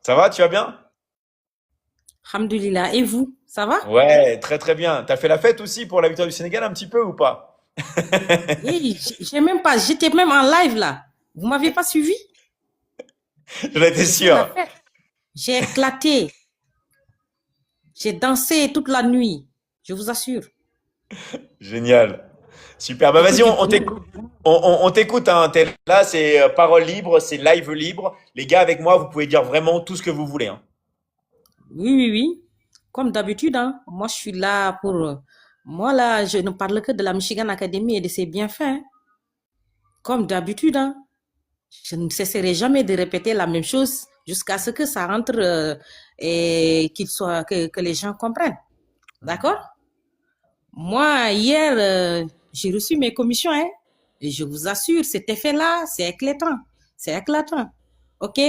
Ça va, tu vas bien? Alhamdulillah. Et vous, ça va? Ouais, très très bien. T'as fait la fête aussi pour la victoire du Sénégal un petit peu ou pas? Et j'ai même pas, j'étais même en live là. Vous m'avez pas suivi? J'en étais J'ai fait la sûr. fête. J'ai éclaté. J'ai dansé toute la nuit. Je vous assure. Génial. Super. Bah vas-y, on Écoutez, t'écoute. On t'écoute, hein. Là, c'est parole libre, c'est live libre. Les gars, avec moi, vous pouvez dire vraiment tout ce que vous voulez, hein. oui, oui, oui. Comme d'habitude, hein. Moi, je suis là pour. Moi, là, je ne parle que de la Michigan Academy et de ses bienfaits, hein. Comme d'habitude, hein. Je ne cesserai jamais de répéter la même chose jusqu'à ce que ça rentre et que les gens comprennent. D'accord? Moi, hier, j'ai reçu mes commissions, hein. Et je vous assure, cet effet-là, c'est éclatant. C'est éclatant. OK?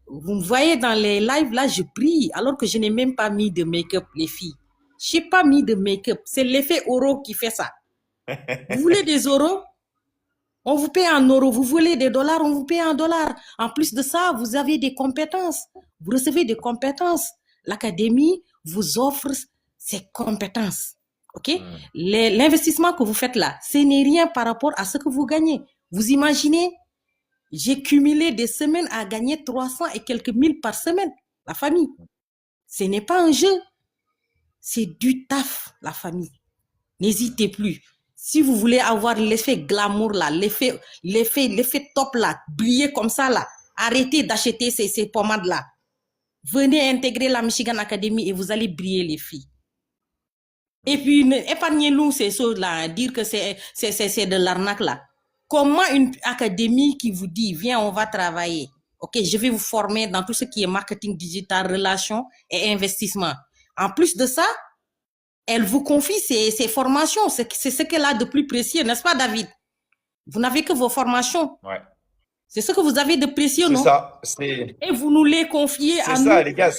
Vous me voyez dans les lives, là, je brille, alors que je n'ai même pas mis de make-up, les filles. Je n'ai pas mis de make-up. C'est l'effet euro qui fait ça. Vous voulez des euros? On vous paie en euros. Vous voulez des dollars? On vous paie en dollars. En plus de ça, vous avez des compétences. Vous recevez des compétences. L'académie vous offre ces compétences. OK? Hmm. L'investissement que vous faites là, ce n'est rien par rapport à ce que vous gagnez. Vous imaginez, j'ai cumulé des semaines à gagner 300 et quelques mille par semaine. La famille. Ce n'est pas un jeu. C'est du taf, la famille. N'hésitez plus. Si vous voulez avoir l'effet glamour là, l'effet top là, briller comme ça là, arrêtez d'acheter ces pommades là. Venez intégrer la Michigan Academy et vous allez briller les filles. Et puis, épargnez-nous ces choses-là, dire que c'est de l'arnaque là. Comment une académie qui vous dit, viens, on va travailler. OK, je vais vous former dans tout ce qui est marketing digital, relations et investissement. En plus de ça, elle vous confie ses formations. C'est ce qu'elle a de plus précieux, n'est-ce pas, David? Vous n'avez que vos formations. Ouais. C'est ce que vous avez de précieux, C'est non? ça. Et vous nous les confiez C'est à ça, nous. les gars.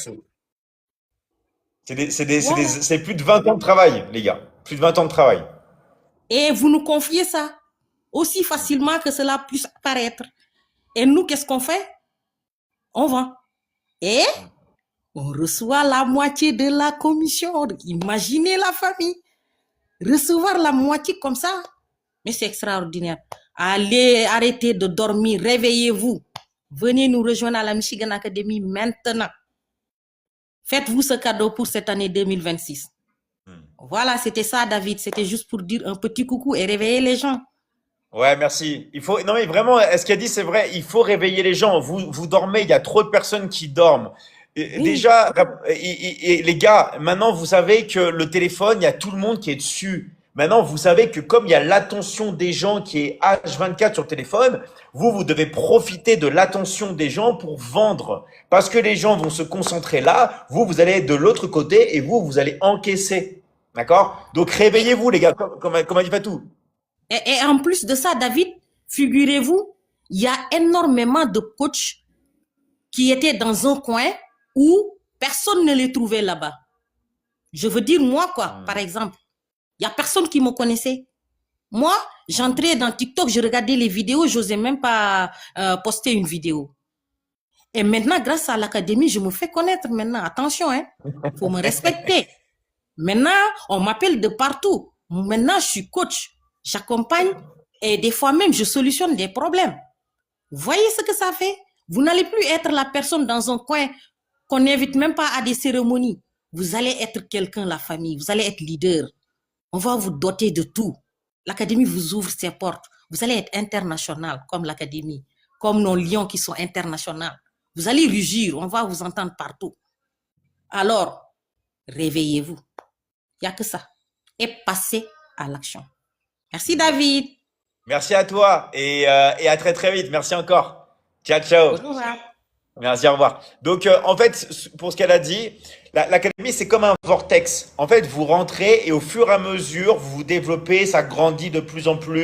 Voilà. C'est plus de 20 ans de travail, les gars. Plus de 20 ans de travail. Et vous nous confiez ça aussi facilement que cela puisse paraître. Et nous, qu'est-ce qu'on fait? On vend. Et on reçoit la moitié de la commission. Imaginez la famille. Recevoir la moitié comme ça, mais c'est extraordinaire. Allez, arrêtez de dormir, réveillez-vous. Venez nous rejoindre à la Michigan Academy maintenant. Faites-vous ce cadeau pour cette année 2026. Voilà, c'était ça, David. C'était juste pour dire un petit coucou et réveiller les gens. Ouais, merci. Il faut, non mais vraiment, ce qu'il a dit, c'est vrai. Il faut réveiller les gens. Vous dormez. Il y a trop de personnes qui dorment. Et Oui, déjà, et les gars, maintenant vous savez que le téléphone, il y a tout le monde qui est dessus. Maintenant, vous savez que comme il y a l'attention des gens qui est H24 sur le téléphone, vous devez profiter de l'attention des gens pour vendre. Parce que les gens vont se concentrer là, vous allez être de l'autre côté et vous allez encaisser. D'accord? Donc et, réveillez-vous, les gars, comme a dit Fatou. et en plus de ça, David, figurez-vous, il y a énormément de coachs qui étaient dans un coin où personne ne les trouvait là-bas. Je veux dire, moi, quoi, par exemple, il n'y a personne qui me connaissait. Moi, j'entrais dans TikTok, je regardais les vidéos, je n'osais même pas poster une vidéo. Et maintenant, grâce à l'académie, je me fais connaître maintenant. Attention, hein, faut me respecter. Maintenant, on m'appelle de partout. Maintenant, je suis coach. J'accompagne et des fois même, je solutionne des problèmes. Vous voyez ce que ça fait? Vous n'allez plus être la personne dans un coin qu'on n'invite même pas à des cérémonies. Vous allez être quelqu'un, la famille. Vous allez être leader. On va vous doter de tout. L'académie vous ouvre ses portes. Vous allez être international comme l'académie, comme nos lions qui sont internationaux. Vous allez rugir, on va vous entendre partout. Alors, réveillez-vous. Il n'y a que ça. Et passez à l'action. Merci David. Merci à toi et à très très vite. Merci encore. Ciao, ciao. Au revoir. Merci, au revoir. Donc, en fait, pour ce qu'elle a dit, l'académie, c'est comme un vortex. En fait, vous rentrez et au fur et à mesure, vous vous développez, ça grandit de plus en plus.